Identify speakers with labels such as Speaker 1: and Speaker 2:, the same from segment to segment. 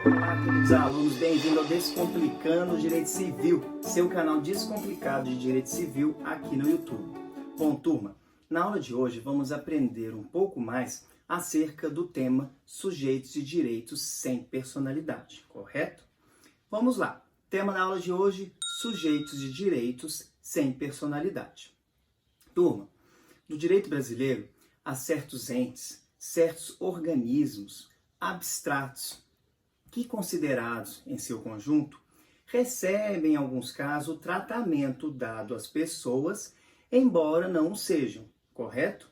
Speaker 1: Olá, queridos alunos, bem-vindo ao Descomplicando Direito Civil, seu canal descomplicado de Direito Civil aqui no YouTube. Bom, turma, na aula de hoje vamos aprender um pouco mais acerca do tema sujeitos de direitos sem personalidade, correto? Vamos lá, tema da aula de hoje, sujeitos de direitos sem personalidade. Turma, no direito brasileiro, há certos entes, certos organismos abstratos que, considerados em seu conjunto, recebem, em alguns casos, o tratamento dado às pessoas, embora não o sejam, correto?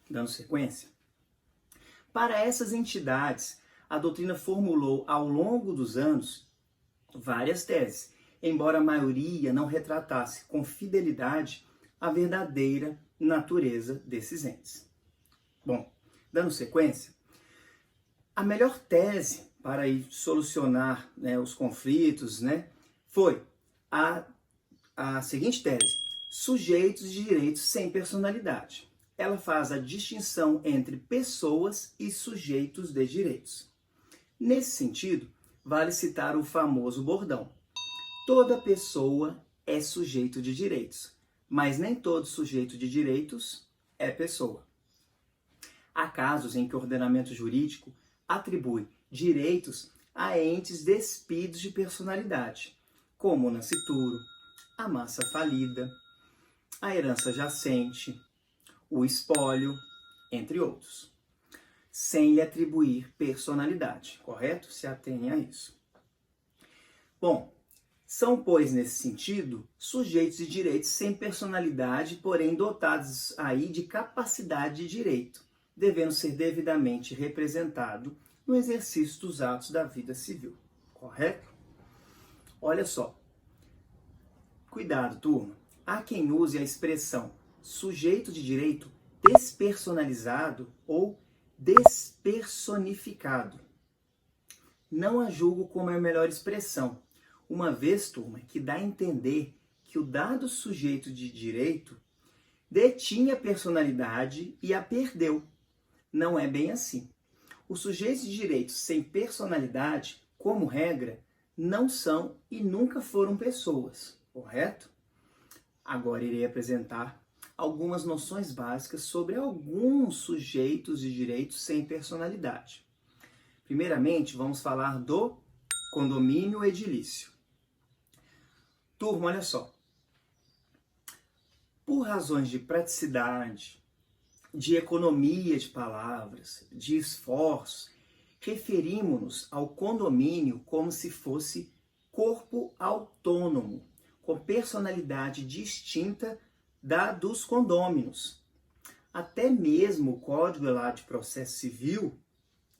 Speaker 1: Dando sequência. Para essas entidades, a doutrina formulou, ao longo dos anos, várias teses, embora a maioria não retratasse com fidelidade a verdadeira natureza desses entes. Bom, dando sequência, a melhor tese para ir solucionar, os conflitos, foi a seguinte tese: sujeitos de direitos sem personalidade. Ela faz a distinção entre pessoas e sujeitos de direitos. Nesse sentido, vale citar o famoso bordão: toda pessoa é sujeito de direitos, mas nem todo sujeito de direitos é pessoa. Há casos em que o ordenamento jurídico atribui direitos a entes despidos de personalidade, como o nascituro, a massa falida, a herança jacente, o espólio, entre outros, sem lhe atribuir personalidade, correto? Se atenha a isso. Bom, são, pois, nesse sentido, sujeitos de direitos sem personalidade, porém dotados aí de capacidade de direito, devendo ser devidamente representado no exercício dos atos da vida civil, correto? Olha só, cuidado, turma, há quem use a expressão sujeito de direito despersonalizado ou despersonificado. Não a julgo como a melhor expressão, uma vez, turma, que dá a entender que o dado sujeito de direito detinha personalidade e a perdeu. Não é bem assim. Os sujeitos de direitos sem personalidade, como regra, não são e nunca foram pessoas, correto? Agora irei apresentar algumas noções básicas sobre alguns sujeitos de direitos sem personalidade. Primeiramente, vamos falar do condomínio edilício. Turma, olha só. Por razões de praticidade, de economia de palavras, de esforço, referimos-nos ao condomínio como se fosse corpo autônomo, com personalidade distinta da dos condôminos. Até mesmo o Código lá de Processo Civil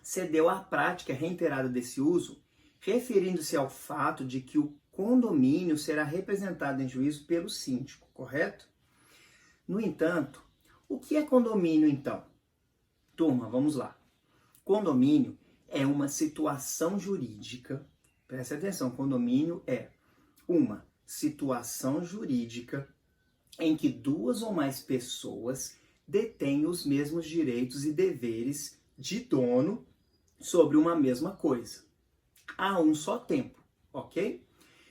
Speaker 1: cedeu à prática reiterada desse uso, referindo-se ao fato de que o condomínio será representado em juízo pelo síndico, correto? No entanto, o que é condomínio, então? Turma, vamos lá. Condomínio é uma situação jurídica, preste atenção, condomínio é uma situação jurídica em que duas ou mais pessoas detêm os mesmos direitos e deveres de dono sobre uma mesma coisa, a um só tempo, ok?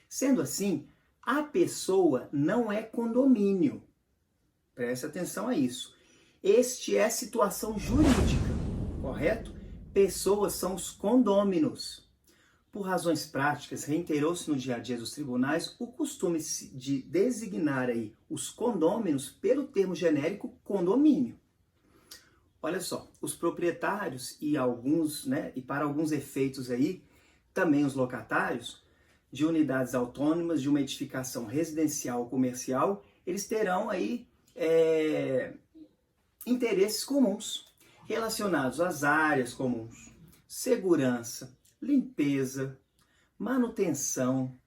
Speaker 1: Sendo assim, a pessoa não é condomínio. Preste atenção a isso. Este é situação jurídica, correto? Pessoas são os condôminos. Por razões práticas, reiterou-se no dia a dia dos tribunais o costume de designar aí os condôminos pelo termo genérico condomínio. Olha só, os proprietários e para alguns efeitos aí, também os locatários de unidades autônomas de uma edificação residencial ou comercial, eles terão aí interesses comuns relacionados às áreas comuns, segurança, limpeza, manutenção,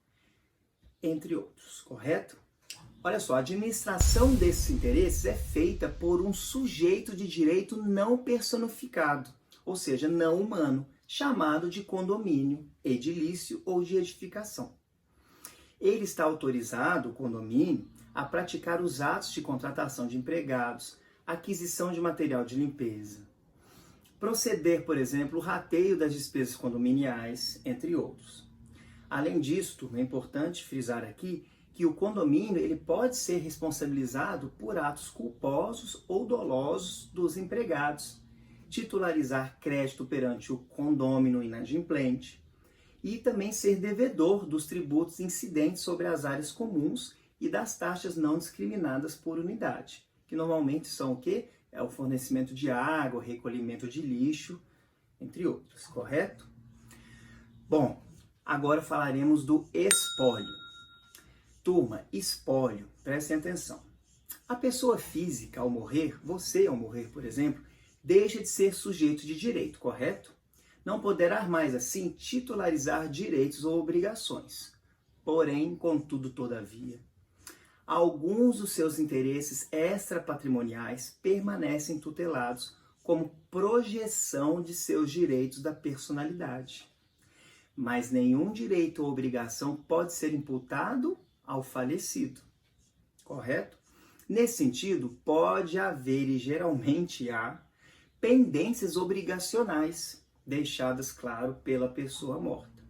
Speaker 1: entre outros, correto? Olha só, a administração desses interesses é feita por um sujeito de direito não personificado, ou seja, não humano, chamado de condomínio, edilício ou de edificação. Ele está autorizado, o condomínio, a praticar os atos de contratação de empregados, aquisição de material de limpeza, proceder, por exemplo, o rateio das despesas condominiais, entre outros. Além disso, é importante frisar aqui que o condomínio ele pode ser responsabilizado por atos culposos ou dolosos dos empregados, titularizar crédito perante o condômino inadimplente e também ser devedor dos tributos incidentes sobre as áreas comuns e das taxas não discriminadas por unidade, que normalmente são o quê? É o fornecimento de água, o recolhimento de lixo, entre outros, correto? Bom, agora falaremos do espólio. Turma, espólio, prestem atenção. A pessoa física, ao morrer, você ao morrer, por exemplo, deixa de ser sujeito de direito, correto? Não poderá mais, assim, titularizar direitos ou obrigações. Porém, contudo, todavia, alguns dos seus interesses extrapatrimoniais permanecem tutelados como projeção de seus direitos da personalidade. Mas nenhum direito ou obrigação pode ser imputado ao falecido, correto? Nesse sentido, pode haver e geralmente há pendências obrigacionais deixadas, claro, pela pessoa morta.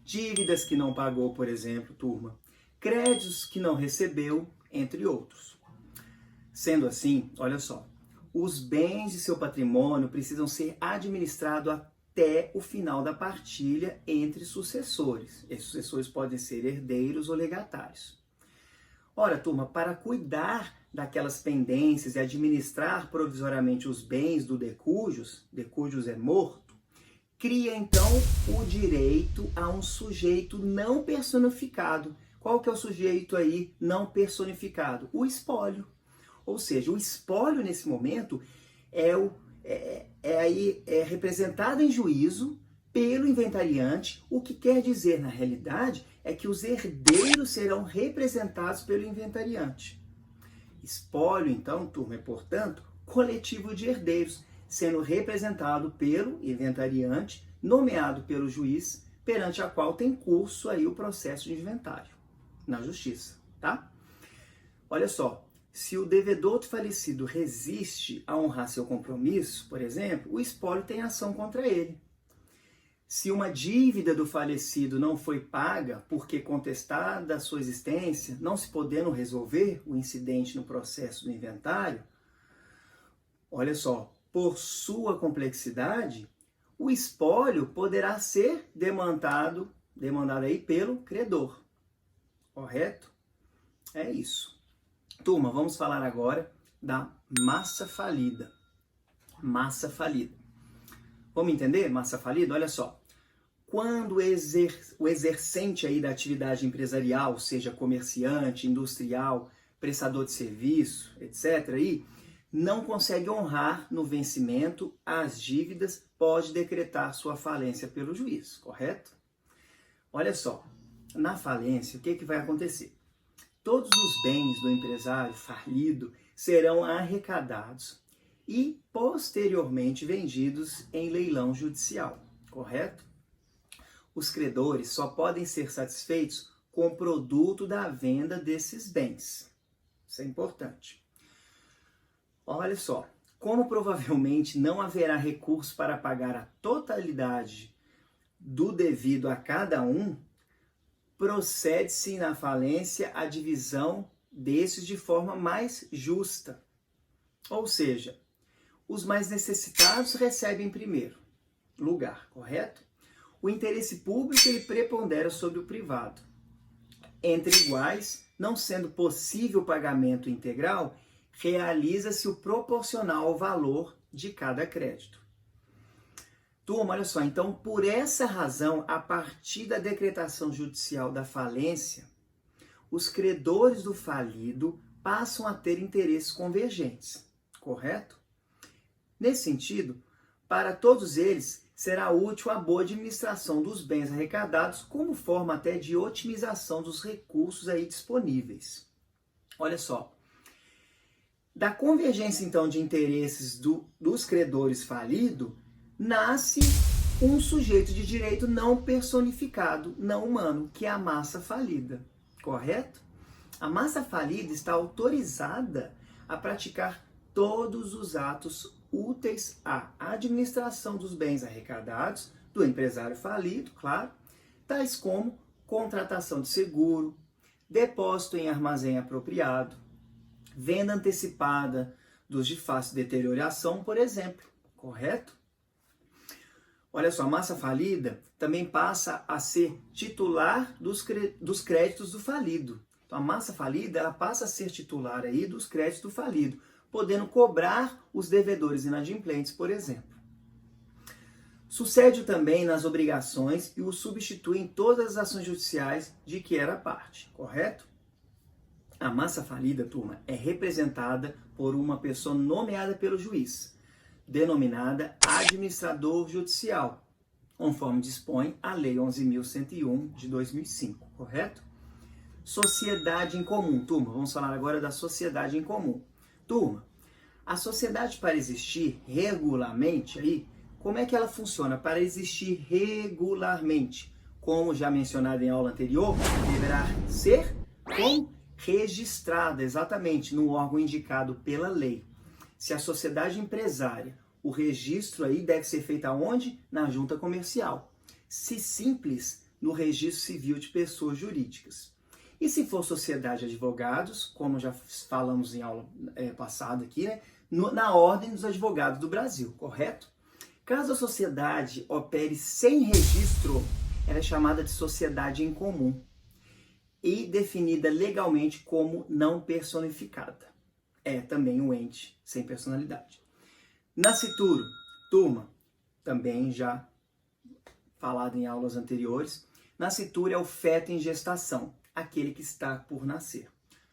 Speaker 1: Dívidas que não pagou, por exemplo, turma, créditos que não recebeu, entre outros. Sendo assim, olha só, os bens de seu patrimônio precisam ser administrados até o final da partilha entre sucessores. Esses sucessores podem ser herdeiros ou legatários. Ora, turma, para cuidar daquelas pendências e administrar provisoriamente os bens do decujus é morto, cria então o direito a um sujeito não personificado. Qual que é o sujeito aí não personificado? O espólio. Ou seja, o espólio nesse momento é representado em juízo pelo inventariante, o que quer dizer, na realidade, é que os herdeiros serão representados pelo inventariante. Espólio, então, turma, é, portanto, coletivo de herdeiros, sendo representado pelo inventariante, nomeado pelo juiz, perante a qual tem curso aí o processo de inventário na justiça, tá? Olha só, se o devedor do falecido resiste a honrar seu compromisso, por exemplo, o espólio tem ação contra ele. Se uma dívida do falecido não foi paga porque contestada a sua existência, não se podendo resolver o incidente no processo do inventário, olha só, por sua complexidade, o espólio poderá ser demandado aí pelo credor. Correto? É isso. Turma, vamos falar agora da massa falida. Massa falida. Vamos entender? Massa falida? Olha só. Quando o exercente aí da atividade empresarial, seja comerciante, industrial, prestador de serviço, etc., aí, não consegue honrar no vencimento as dívidas, pode decretar sua falência pelo juiz, correto? Olha só, na falência, o que vai acontecer? Todos os bens do empresário falido serão arrecadados e posteriormente vendidos em leilão judicial, correto? Os credores só podem ser satisfeitos com o produto da venda desses bens. Isso é importante. Olha só, como provavelmente não haverá recurso para pagar a totalidade do devido a cada um, procede-se na falência a divisão desses de forma mais justa. Ou seja, os mais necessitados recebem em primeiro lugar, correto? O interesse público ele prepondera sobre o privado. Entre iguais, não sendo possível o pagamento integral, realiza-se o proporcional ao valor de cada crédito. Turma, olha só, então por essa razão, a partir da decretação judicial da falência, os credores do falido passam a ter interesses convergentes, correto? Nesse sentido, para todos eles, será útil a boa administração dos bens arrecadados como forma até de otimização dos recursos aí disponíveis. Olha só, da convergência então de interesses dos credores falidos, nasce um sujeito de direito não personificado, não humano, que é a massa falida, correto? A massa falida está autorizada a praticar todos os atos úteis à administração dos bens arrecadados do empresário falido, claro, tais como contratação de seguro, depósito em armazém apropriado, venda antecipada dos de fácil deterioração, por exemplo, correto? Olha só, a massa falida também passa a ser titular dos créditos do falido. Então, a massa falida ela passa a ser titular aí dos créditos do falido, podendo cobrar os devedores inadimplentes, por exemplo. Sucede também nas obrigações e o substitui em todas as ações judiciais de que era parte, correto? A massa falida, turma, é representada por uma pessoa nomeada pelo juiz, denominada administrador judicial, conforme dispõe a Lei 11.101 de 2005, correto? Sociedade em comum, turma, vamos falar agora da sociedade em comum. Turma, a sociedade para existir regularmente, aí, como é que ela funciona? Para existir regularmente, como já mencionado em aula anterior, deverá ser registrada, exatamente, no órgão indicado pela lei. Se a sociedade empresária, o registro aí deve ser feito aonde? Na junta comercial. Se simples, no registro civil de pessoas jurídicas. E se for sociedade de advogados, como já falamos em aula passada aqui, né? Na ordem dos advogados do Brasil, correto? Caso a sociedade opere sem registro, ela é chamada de sociedade em comum e definida legalmente como não personificada. É também um ente sem personalidade. Nascituro, turma, também já falado em aulas anteriores, nascituro é o feto em gestação, aquele que está por nascer.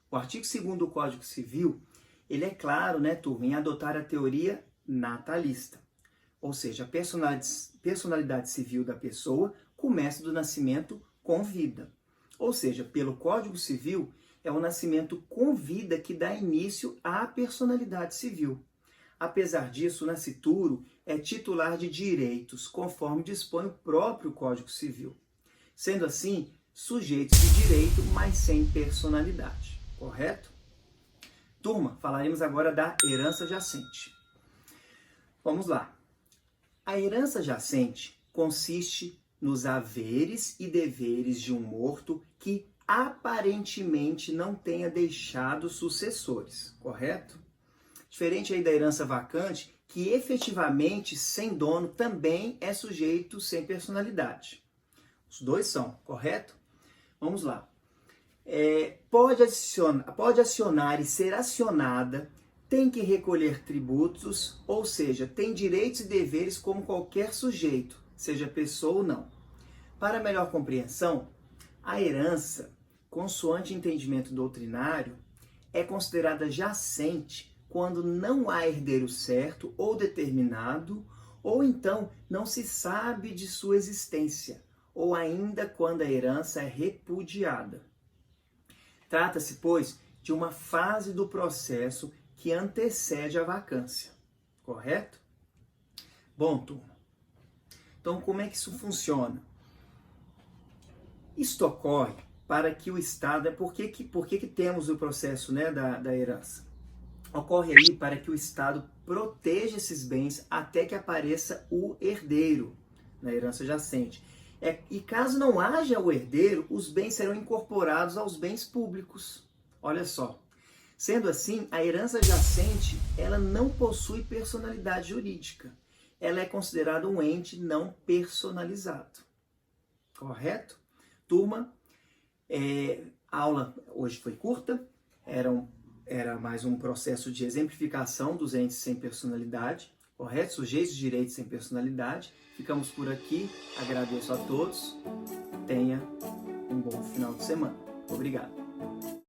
Speaker 1: O artigo 2º do Código Civil, ele é claro, né, turma, em adotar a teoria natalista. Ou seja, a personalidade civil da pessoa começa do nascimento com vida. Ou seja, pelo Código Civil, é o nascimento com vida que dá início à personalidade civil. Apesar disso, o nascituro é titular de direitos, conforme dispõe o próprio Código Civil. Sendo assim, sujeitos de direito, mas sem personalidade. Correto? Turma, falaremos agora da herança jacente. Vamos lá. A herança jacente consiste nos haveres e deveres de um morto que aparentemente não tenha deixado sucessores, correto? Diferente aí da herança vacante, que efetivamente sem dono também é sujeito sem personalidade. Os dois são, correto? Vamos lá. Pode acionar e ser acionada, tem que recolher tributos, ou seja, tem direitos e deveres como qualquer sujeito, seja pessoa ou não. Para melhor compreensão, a herança, consoante entendimento doutrinário, é considerada jacente quando não há herdeiro certo ou determinado, ou então não se sabe de sua existência, ou ainda quando a herança é repudiada. Trata-se, pois, de uma fase do processo que antecede a vacância, correto? Bom, turma, então como é que isso funciona? Isto ocorre para que o Estado, por que temos o processo, né, da herança? Ocorre aí para que o Estado proteja esses bens até que apareça o herdeiro na herança jacente. E caso não haja o herdeiro, os bens serão incorporados aos bens públicos. Olha só. Sendo assim, a herança jacente, ela não possui personalidade jurídica. Ela é considerada um ente não personalizado. Correto? Turma, a aula hoje foi curta, era mais um processo de exemplificação dos entes sem personalidade, correto? Sujeitos de direitos sem personalidade. Ficamos por aqui, agradeço a todos, tenha um bom final de semana. Obrigado.